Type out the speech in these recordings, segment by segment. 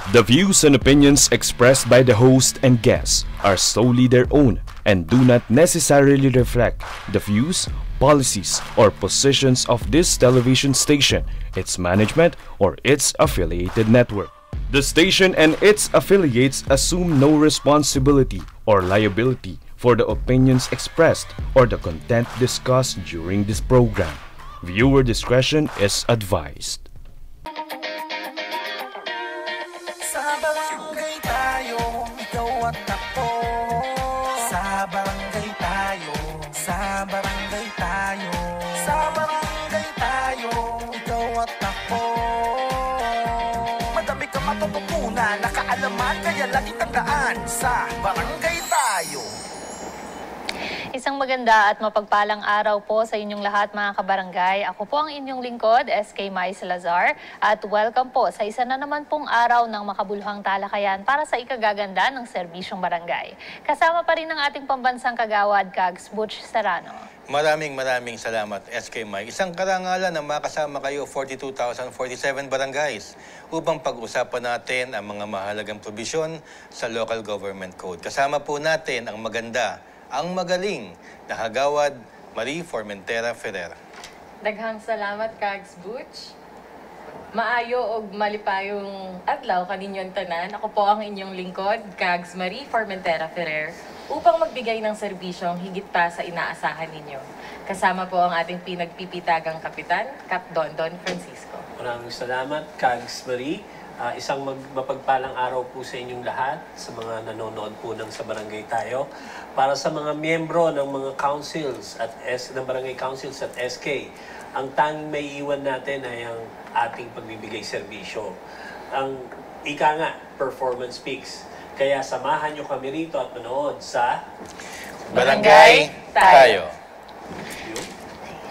The views and opinions expressed by the host and guests are solely their own and do not necessarily reflect the views, policies, or positions of this television station, its management, or its affiliated network. The station and its affiliates assume no responsibility or liability for the opinions expressed or the content discussed during this program. Viewer discretion is advised. Sa barangay tayo, ikaw at ako. Sa barangay tayo, sa barangay tayo. Sa barangay tayo, ikaw at ako. Madami ka matututunan, nakaalaman, kaya lagi tandaan. Sa barangay tayo. Isang maganda at mapagpalang araw po sa inyong lahat mga kabarangay. Ako po ang inyong lingkod, SK Mai Salazar, at welcome po sa isa na naman pong araw ng makabuluhang talakayan para sa ikagaganda ng serbisyong barangay. Kasama pa rin ang ating pambansang kagawad, Kags Butch Serrano. Maraming salamat, SK Mai. Isang karangalan na makasama kayo 42,047 barangays upang pag-usapan natin ang mga mahalagang probisyon sa Local Government Code. Kasama po natin ang maganda, ang magaling na Kagawad Marie Formentera Ferrer. Daghang salamat, Kags Butch. Maayo og malipayong adlaw kaninyong tanan. Ako po ang inyong lingkod, Kags Marie Formentera Ferrer, upang magbigay ng serbisyong higit pa sa inaasahan ninyo. Kasama po ang ating pinagpipitagang kapitan, Kap Dondon Francisco. Maraming salamat, Kags Marie. Isang mapagpalang araw po sa inyong lahat, sa mga nanonood po ng Sa Barangay Tayo. Para sa mga miyembro ng mga councils at ng barangay councils at SK, ang tanging may iwan natin ay ang ating pagbibigay serbisyo. Ang ika nga, performance speaks. Kaya samahan nyo kami rito at manood sa Barangay Tayo.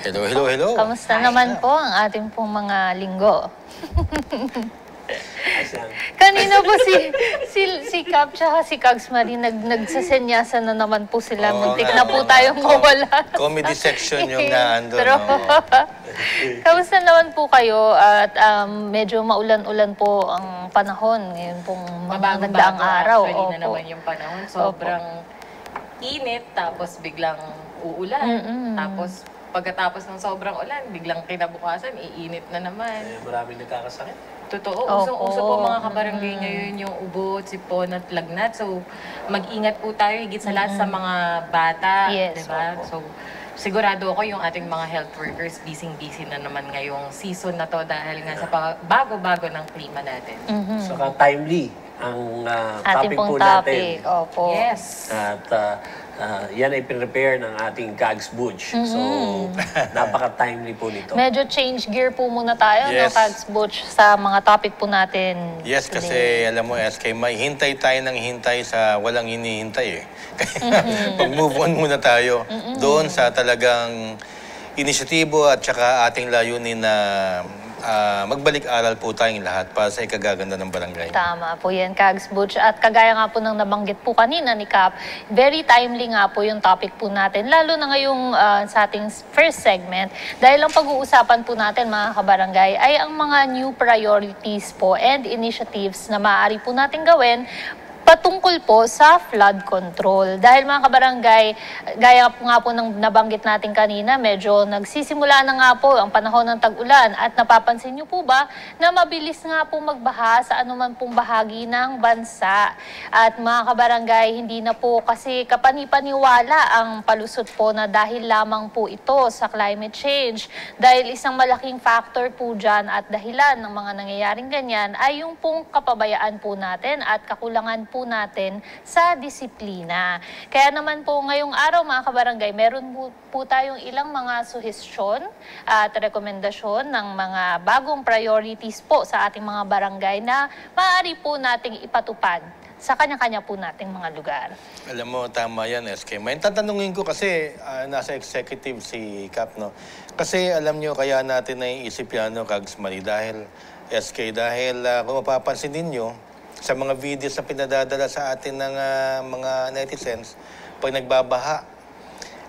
Hello. Kamusta naman po ang ating pong mga linggo? Kanina po si Cap tsaka si Kags Marie nagsasenyasan na naman po sila. Muntik na po tayong mawala. Comedy section yung naandun. Kamusta naman po kayo? At medyo maulan-ulan po ang panahon ngayon pong mga nagdaang araw. Actually na naman yung panahon. Sobrang init, tapos biglang uulan. Tapos pagkatapos ng sobrang ulan, biglang kinabukasan, iinit na naman. Maraming nagkakasakit. Totoo. Usong-uso po mga kabarangay ngayon yung ubo, sipon at lagnat. So, mag-ingat po tayo higit sa lahat sa mga bata. Yes, diba? So, sigurado ako yung ating mga health workers busy-busy na naman ngayong season na to dahil nga sa bago-bago ng klima natin. Saka timely ang ating topic pong po topic. natin. Opo. Yes. At yan ay prepare ng ating Kags Butch. So, napaka-timely po nito. Medyo change gear po muna tayo, Yes. no, Kags Butch, sa mga topic po natin. Yes, kasi alam mo, SK Mai, hintay tayo ng hintay sa walang hinihintay eh. Mag-move on muna tayo doon sa talagang inisyatibo at saka ating layunin na magbalik-aral po tayong lahat para sa ikagaganda ng barangay. Tama po yan, Kags Butch. At kagaya nga po ng nabanggit po kanina ni Cap, very timely nga po yung topic po natin, lalo na ngayong sa ating first segment. Dahil ang pag-uusapan po natin, mga kabarangay, ay ang mga new priorities po and initiatives na maaari po natin gawin patungkol po sa flood control. Dahil mga kabarangay, gaya nga po ng nabanggit natin kanina, medyo nagsisimula na nga po ang panahon ng tag-ulan at napapansin niyo po ba na mabilis nga po magbaha sa anuman pong bahagi ng bansa. At mga kabarangay, hindi na po kasi kapani-paniwala ang palusot po na dahil lamang po ito sa climate change. Dahil isang malaking factor po dyan at dahilan ng mga nangyayaring ganyan ay yung pong kapabayaan po natin at kakulangan po natin sa disiplina. Kaya naman po ngayong araw mga kabarangay, meron po tayong ilang mga suhestyon at rekomendasyon ng mga bagong priorities po sa ating mga barangay na maaari po nating ipatupad sa kanya-kanya po nating mga lugar. Alam mo, tama yan, SK Mai. Tatanungin ko kasi nasa executive si Cap, no? Kasi alam nyo, kaya natin naiisip yan, no, Kags Marie, dahil SK, dahil kung mapapansin ninyo, sa mga videos na pinadadala sa atin ng mga netizens, pag nagbabaha,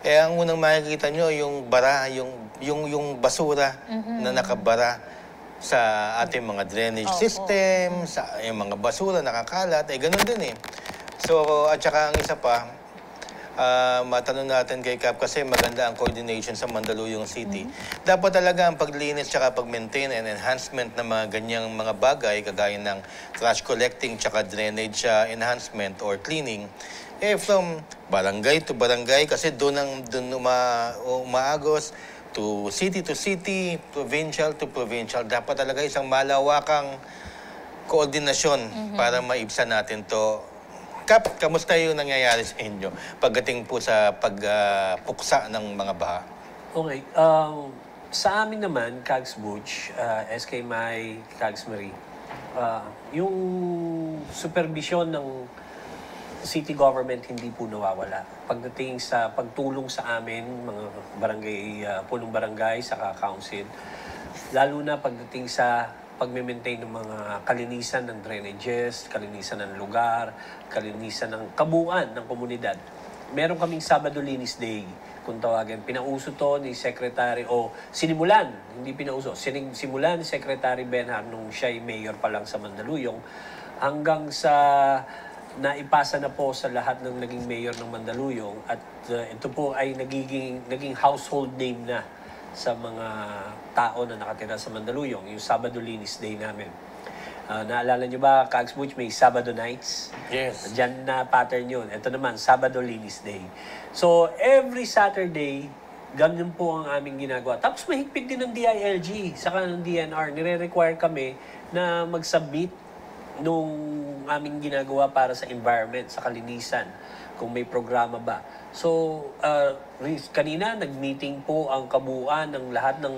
ang unang makikita nyo, yung bara, yung basura na nakabara. sa ating mga drainage system, sa yung mga basura nakakalat, ay ganun din eh. So, at saka ang isa pa, matanong natin kay Cap kasi maganda ang coordination sa Mandaluyong City. Dapat talaga ang paglinis tsaka pag-maintain and enhancement ng mga ganyang mga bagay, kagaya ng trash collecting tsaka drainage enhancement or cleaning, from barangay to barangay, kasi doon umaagos to city, provincial to provincial. Dapat talaga isang malawakang koordinasyon para maibsan natin to. Kap, kamusta yung nangyayari sa inyo pagdating po sa pagpuksa ng mga baha? Okay. Sa amin naman, Cags Butch, SK Mai, Cags Marie, yung supervision ng city government hindi po nawawala. Pagdating sa pagtulong sa amin, mga barangay, punong barangay, saka council, lalo na pagdating sa pag-maintain ng mga kalinisan ng drainages, kalinisan ng lugar, kalinisan ng kabuuan ng komunidad. Meron kaming Sabado Linis Day, kung tawagin. Pinauso to ni Secretary, sinimulan, hindi pinauso, simulan ni Secretary Benhar nung siya'y mayor pa lang sa Mandaluyong, hanggang sa naipasa na po sa lahat ng naging mayor ng Mandaluyong, at ito po ay naging household name na sa mga tao na nakatira sa Mandaluyong, yung Sabado Linis Day namin. Naalala nyo ba, Cags Butch, may Sabado Nights? Yes. Diyan na pattern yun. Ito naman, Sabado Linis Day. So, every Saturday, ganun po ang aming ginagawa. Tapos mahigpit din ng DILG, saka ng DNR. Nire-require kami na mag-submit nung aming ginagawa para sa environment, sa kalinisan, kung may programa ba. So, kanina, nag-meeting po ang kabuuan ng lahat ng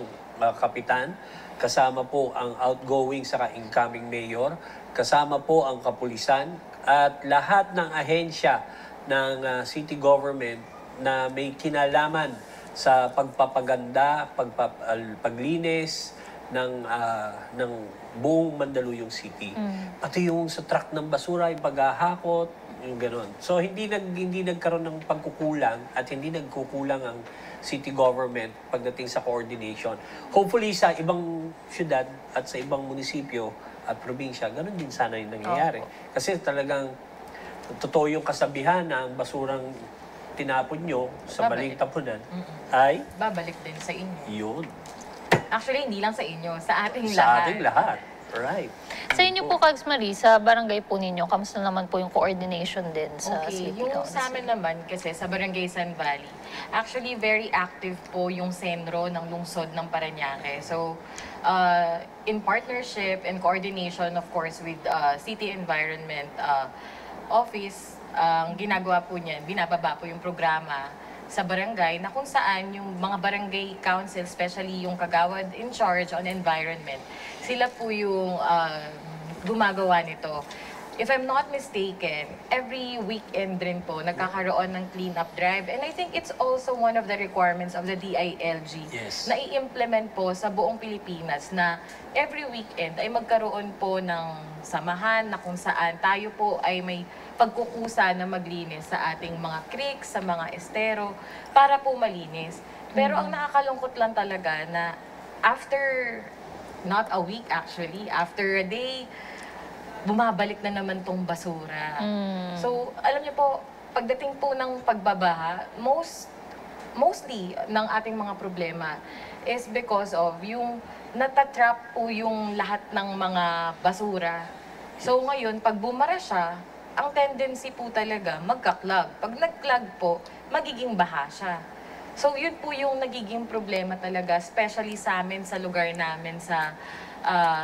kapitan, kasama po ang outgoing saka incoming mayor, kasama po ang kapulisan, at lahat ng ahensya ng city government na may kinalaman sa pagpapaganda, paglinis ng buong Mandaluyong City. Pati yung sa truck ng basura, yung paghahakot, yung gano'n. So, hindi nagkaroon ng pagkukulang at hindi nagkukulang ang city government pagdating sa coordination. Hopefully, sa ibang syudad at sa ibang munisipyo at probinsya, gano'n din sana yung nangyayari. Kasi talagang totoo yung kasabihan na ang basurang tinapon nyo sa maling tapunan ay babalik din sa inyo. Yun. Actually, hindi lang sa inyo, sa ating lahat. Sa ating lahat. Right. Sa inyo po, Cags Marie, sa barangay po ninyo, kamusta naman po yung coordination din sa Okay, City yung Council? sa amin naman kasi sa Barangay San Valley, actually very active po yung Senro ng lungsod ng Parañaque. So, in partnership and coordination, of course, with City Environment Office, ang ginagawa po niyan, binababa po yung programa sa barangay na kung saan yung mga barangay council, especially yung kagawad in charge on environment, sila po yung gumagawa nito. If I'm not mistaken, every weekend rin po nagkakaroon ng clean-up drive. And I think it's also one of the requirements of the DILG Yes. na i-implement po sa buong Pilipinas na every weekend ay magkaroon po ng samahan na kung saan tayo po ay may pagkukusa na maglinis sa ating mga creeks, sa mga estero, para po malinis. Pero ang nakakalungkot lang talaga na after, not a week actually, after a day, bumabalik na naman tong basura. So, alam niyo po, pagdating po ng pagbabaha, mostly ng ating mga problema is because of yung natatrap po yung lahat ng mga basura. So, ngayon, pag bumara siya, ang tendency po talaga magka-clog. Pag nag-clog po, magiging baha siya. So, yun po yung nagiging problema talaga, especially sa amin, sa lugar namin sa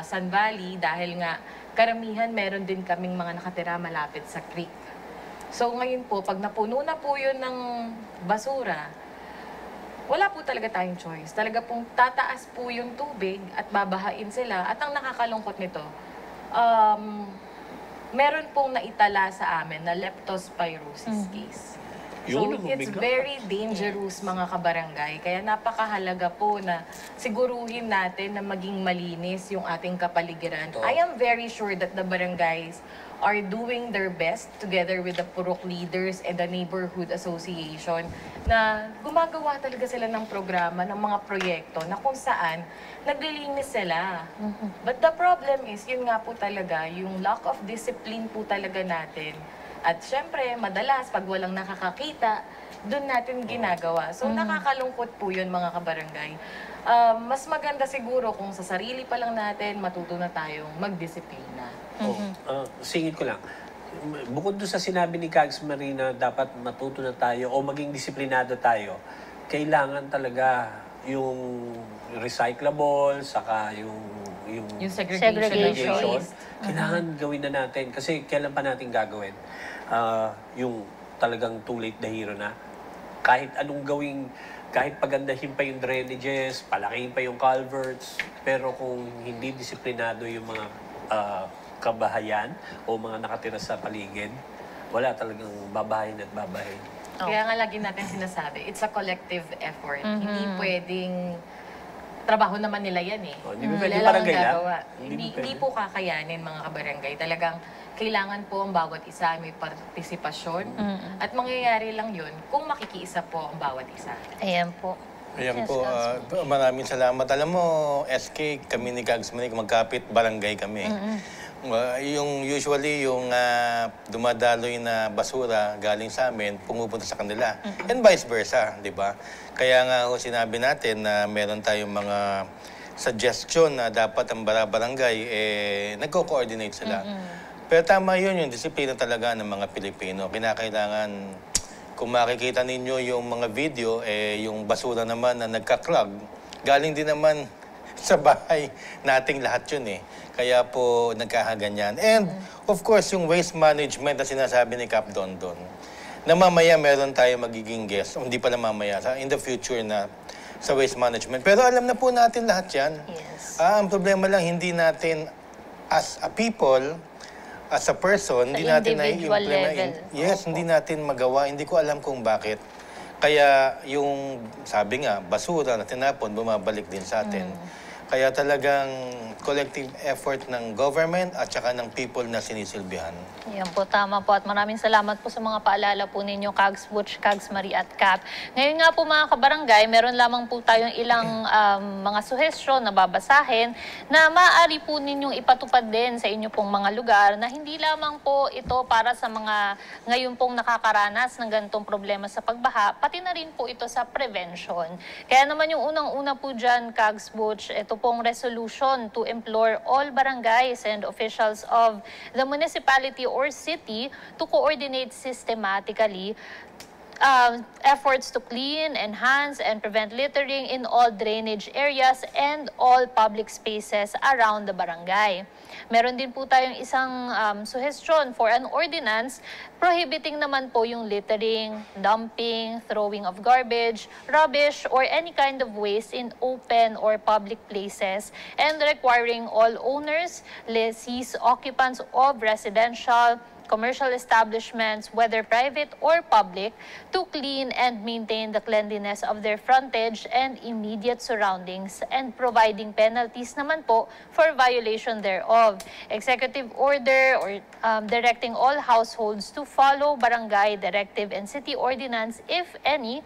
San Valley, dahil nga karamihan meron din kaming mga nakatira malapit sa creek. So, ngayon po, pag napuno na po yun ng basura, wala po talaga tayong choice. Talaga pong tataas po yung tubig at babahain sila. At ang nakakalungkot nito, meron pong naitala sa amin na leptospirosis case. So, it's very dangerous mga kabarangay. Kaya napakahalaga po na siguruhin natin na maging malinis yung ating kapaligiran. I am very sure that the barangays are doing their best together with the Purok leaders and the neighborhood association na gumagawa talaga sila ng programa, ng mga proyekto na kung saan naglilinis sila. But the problem is, yun nga po talaga, yung lack of discipline po talaga natin. At syempre, madalas, pag walang nakakakita, doon natin ginagawa. So, nakakalungkot po yun, mga kabarangay. Mas maganda siguro kung sa sarili pa lang natin, matuto na tayong magdisiplina. Singit ko lang. Bukod doon sa sinabi ni Kags Marina, dapat matuto na tayo o maging disiplinado tayo, kailangan talaga yung recyclable, saka yung segregation. Kailangan gawin na natin. Kasi kailan pa natin gagawin? Yung talagang too late the hero na. Kahit anong gawing, kahit pagandahin pa yung drainages, palakihin pa yung culverts, pero kung hindi disiplinado yung mga kabahayan o mga nakatira sa paligid, wala talagang babahin at babahin. Kaya nga lagi natin sinasabi, it's a collective effort. Hindi pwedeng trabaho naman nila yan eh. Hindi pwedeng Nila lang barangay lang. gagawa. Hindi Hindi po kakayanin, mga kabarangay. Talagang kailangan po ang bawat isa may partisipasyon. At mangyayari lang yun kung makikiisa po ang bawat isa. Ayan po. Ayan po, maraming salamat. Alam mo, SK, kami ni Kags Marie, magkapit barangay kami. Usually, yung dumadaloy na basura galing sa amin, pumupunta sa kanila. And vice versa, di ba? Kaya nga sinabi natin na meron tayong mga suggestion na dapat ang barangay, nagko-coordinate sila. Pero tama yun, yung disiplina talaga ng mga Pilipino. Kinakailangan, kung makikita ninyo yung mga video, yung basura naman na nagka-clog, galing din naman sa bahay nating lahat yun eh. Kaya po nagkakaganyan. And of course, yung waste management na sinasabi ni Cap Dondon, na mamaya meron tayo magiging guest, hindi pala mamaya, in the future na sa waste management. Pero alam na po natin lahat yan. Yes. Ang problema lang, hindi natin as a people, as a person, hindi natin individual level. Yes, hindi natin magawa. Hindi ko alam kung bakit. Kaya yung, sabi nga, basura na tinapon, bumabalik din sa atin. Kaya talagang collective effort ng government at saka ng people na sinisilbihan. Yan po, tama po. At maraming salamat po sa mga paalala po ninyo, Kags Butch, Kags Marie at Cap. Ngayon nga po mga kabarangay, meron lamang po tayong ilang mga suhestyon na babasahin na maaari po ninyong ipatupad din sa inyo pong mga lugar na hindi lamang po ito para sa mga ngayon pong nakakaranas ng ganitong problema sa pagbaha, pati na rin po ito sa prevention. Kaya naman yung unang-una po dyan, Kags Butch, ito pong resolution to implore all barangays and officials of the municipality or city to coordinate systematically efforts to clean, enhance, and prevent littering in all drainage areas and all public spaces around the barangay. Meron din po tayong isang suggestion for an ordinance prohibiting naman po yung littering, dumping, throwing of garbage, rubbish, or any kind of waste in open or public places and requiring all owners, lessees, occupants of residential, commercial establishments, whether private or public, to clean and maintain the cleanliness of their frontage and immediate surroundings and providing penalties naman po for violation thereof. Executive order or directing all households to follow barangay directive and city ordinance, if any,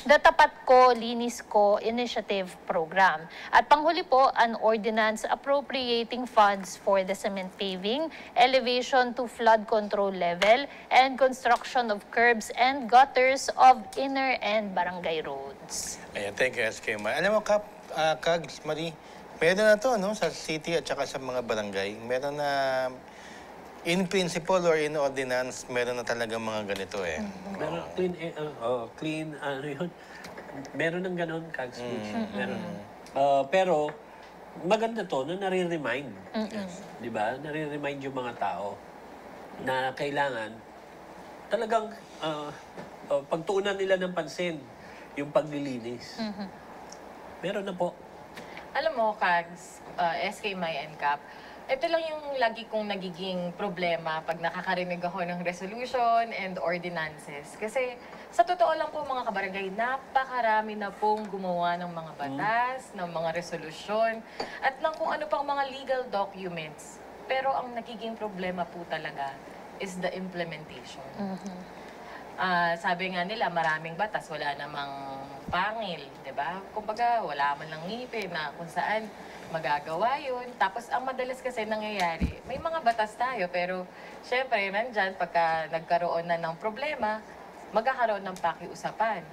the Tapat Ko, Linis Ko Initiative Program. At panghuli po, an ordinance appropriating funds for the cement paving, elevation to flood control level, and construction of curbs and gutters of inner and barangay roads. Ayan, thank you, SK. Alam mo, Kags Marie, meron na to, no? Sa city at saka sa mga barangay. Meron na, in principle or in ordinance, meron na talaga mga ganito eh. Meron clean, ano yun? Meron ng ganon, Kags Butch. Meron. Pero, maganda to na nare-remind. Di ba? Nare-remind yung mga tao na kailangan talagang pagtuunan nila ng pansin yung paglilinis. Meron na po. Alam mo, Kags, SK May and Cap, ito lang yung lagi kong nagiging problema pag nakakarinig ako ng resolution and ordinances. Kasi sa totoo lang po mga kabarangay, napakarami na pong gumawa ng mga batas, ng mga resolusyon, at ng kung ano pang mga legal documents Pero ang nagiging problema po talaga is the implementation. Sabi nga nila, maraming batas, wala namang pangil, di ba? Kumbaga, wala man lang ngipin na kung saan magagawa yun. Tapos, ang madalas kasi nangyayari, may mga batas tayo, pero syempre, nandyan, pagka nagkaroon na ng problema, magkakaroon ng pakiusapan.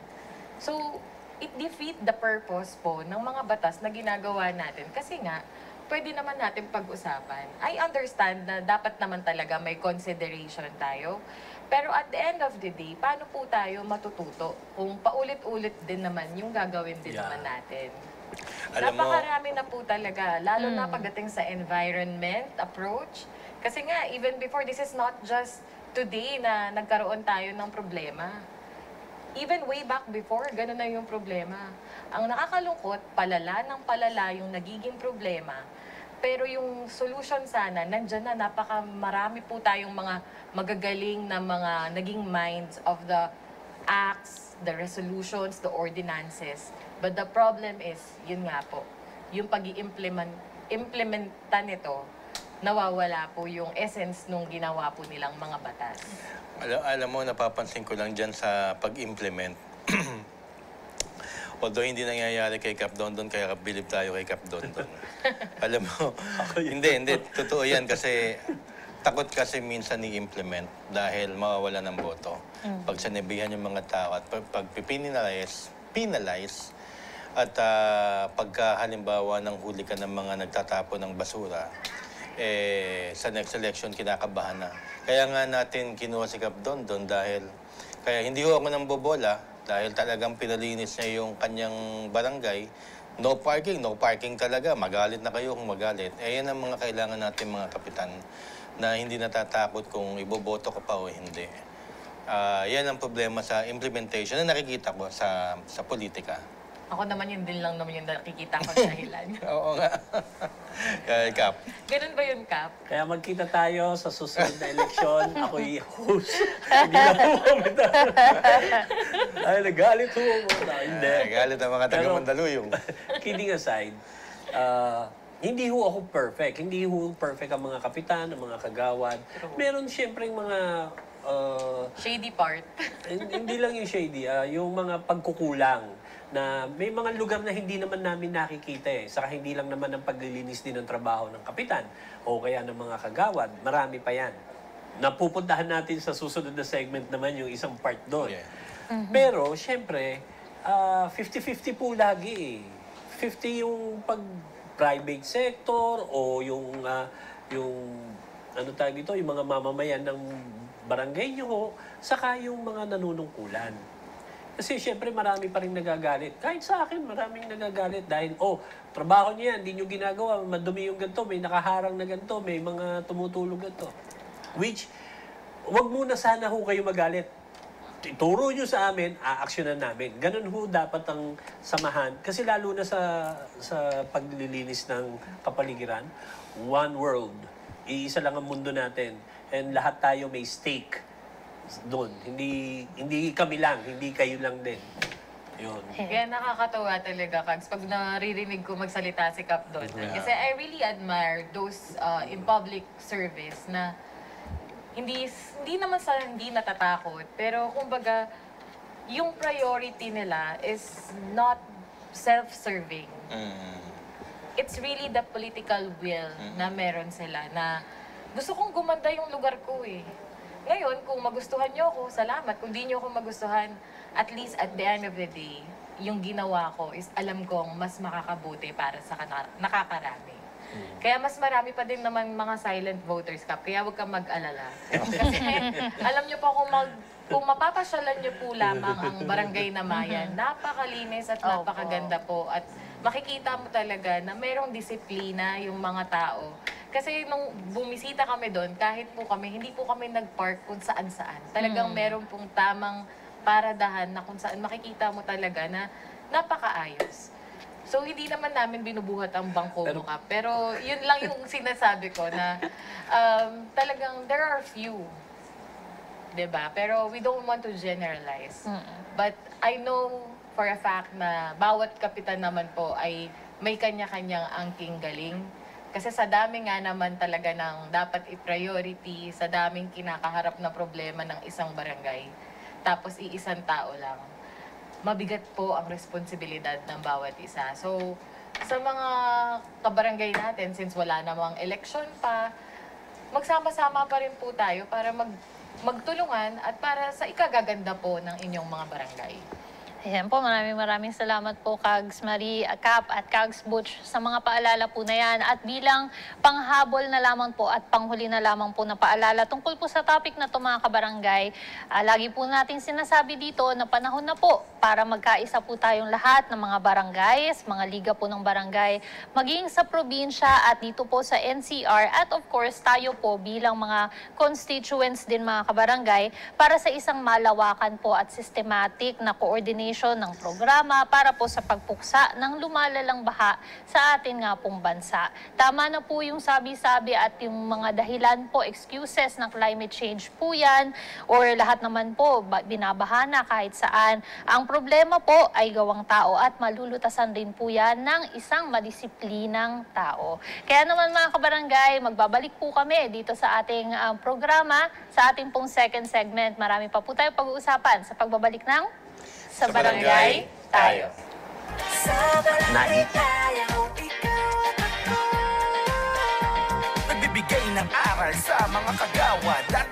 So, it defeat the purpose po ng mga batas na ginagawa natin. Kasi nga, pwede naman natin pag-usapan. I understand na dapat naman talaga may consideration tayo. Pero at the end of the day, paano po tayo matututo kung paulit-ulit din naman yung gagawin din naman natin? Alam mo, Napakarami na po talaga, lalo na pagdating sa environment approach. Kasi nga, even before, this is not just today na nagkaroon tayo ng problema. Even way back before, gano'n na yung problema. Ang nakakalungkot, palala ng palala yung nagiging problema. Pero yung solution sana, nandyan na, marami po tayong mga magagaling na mga naging minds of the acts, the resolutions, the ordinances. But the problem is, yun nga po, yung pag-i-implementa nito, nawawala po yung essence nung ginawa po nilang mga batas. alam mo, napapansin ko lang dyan sa pag-implement. Although hindi nangyayari kay Cap Dondon, kaya bilib tayo kay Cap Dondon. Alam mo, hindi, totoo yan kasi takot kasi minsan i-implement dahil mawawala ng boto. Pag sinabihan yung mga tao at pag penalize at pagka halimbawa ng huli ka ng mga nagtatapo ng basura, sa next election kinakabahan na. Kaya nga natin kinuha si Cap Dondon dahil, kaya hindi ho ako nang bobola dahil talagang pinalinis niya yung kanyang barangay. No parking talaga. Magalit na kayo kung magalit. Yan ang mga kailangan natin mga kapitan na hindi natatakot kung iboboto ka pa o hindi. Yan ang problema sa implementation na nakikita ko sa politika. Ako naman yun din lang naman yung nakikita ko sa dahilan. Oo nga. Cap. Ganun ba yun, Cap? Kaya magkita tayo sa susunod na eleksyon. Ako'y host. Hindi na ako komentar. Ay, nagalit ho. Hindi. Nagalit ang mga taga-Mandaluyong. Kidding aside, hindi ho ako perfect. Hindi ho perfect ang mga kapitan, ang mga kagawad. Meron siyempre mga Shady part. hindi lang yung shady, yung mga pagkukulang na may mga lugar na hindi naman namin nakikita Saka hindi lang naman ang paglilinis din ng trabaho ng kapitan o kaya ng mga kagawad. Marami pa yan. Napupuntahan natin sa susunod na segment naman yung isang part doon. Yeah. Pero, syempre, 50-50 po lagi 50 yung pag-private sector o yung ano tawag dito, yung mga mamamayan ng barangay nyo, saka yung mga nanunungkulan. Kasi syempre marami pa rin nagagalit. Kahit sa akin, maraming nagagalit dahil, trabaho niya yan, hindi nyo ginagawa, madumi yung ganito, may nakaharang na ganito, may mga tumutulog ganito. Which, wag muna sana ho kayo magalit. Ituro nyo sa amin, aaksyonan namin. Ganun ho dapat ang samahan. Kasi lalo na sa paglilinis ng kapaligiran, one world. Iisa lang ang mundo natin. And lahat tayo may stake doon. Hindi kami lang, hindi kayo lang din. Yun. Kaya nakakatawa talaga, Kags, pag naririnig ko magsalita si Cap Dondon. Kasi I really admire those in public service na hindi naman sa hindi natatakot, pero kumbaga, yung priority nila is not self-serving. It's really the political will na meron sila na gusto kong gumanda yung lugar ko Ngayon, kung magustuhan nyo ako, salamat. Kung di nyo ako magustuhan, at least at the end of the day, yung ginawa ko is alam kong mas makakabuti para sa nakakarami. Kaya mas marami pa din naman mga silent voters, Cap. Kaya huwag kang mag-alala. Kasi alam nyo po kung mapapasyalan nyo po lamang ang barangay na Mayan, napakalinis at napakaganda po. At makikita mo talaga na mayroong disiplina yung mga tao. Kasi nung bumisita kami doon, kahit po kami, hindi po kami nag-park kung saan-saan. Talagang meron pong tamang paradahan na kung saan makikita mo talaga na napakaayos. So, hindi naman namin binubuhat ang bangko mo, Cap. Pero yun lang yung sinasabi ko na talagang there are few. Diba? Pero we don't want to generalize. But I know for a fact na bawat kapitan naman po ay may kanya-kanyang angking galing. Kasi sa dami nga naman talaga ng dapat i-priority, sa daming kinakaharap na problema ng isang barangay, tapos iisang tao lang, mabigat po ang responsibilidad ng bawat isa. So, sa mga kabarangay natin, since wala namang eleksyon pa, magsama-sama pa rin po tayo para magtulungan at para sa ikagaganda po ng inyong mga barangay. Ayan po, maraming salamat po Kags Marie, Kap at Kags Butch sa mga paalala po na yan. At bilang panghabol na lamang po at panghuli na lamang po na paalala tungkol po sa topic na ito mga kabarangay, lagi po natin sinasabi dito na panahon na po para magkaisa po tayong lahat ng mga barangays, mga liga po ng barangay, maging sa probinsya at dito po sa NCR at of course tayo po bilang mga constituents din mga kabarangay para sa isang malawakan po at systematic na coordination ng programa para po sa pagpuksa ng lumalalang baha sa atin nga pong bansa. Tama na po yung sabi-sabi at yung mga dahilan po, excuses ng climate change po yan or lahat naman po binabaha na kahit saan. Ang problema po ay gawang tao at malulutasan din po yan ng isang madisiplinang tao. Kaya naman mga kabarangay, magbabalik po kami dito sa ating programa, sa ating pong second segment. Marami pa po tayo pag-uusapan sa pagbabalik ng Sa Barangay Tayo. Sa barangay tayo, ikaw at ako. Nagbibigay ng aral sa mga kagawad at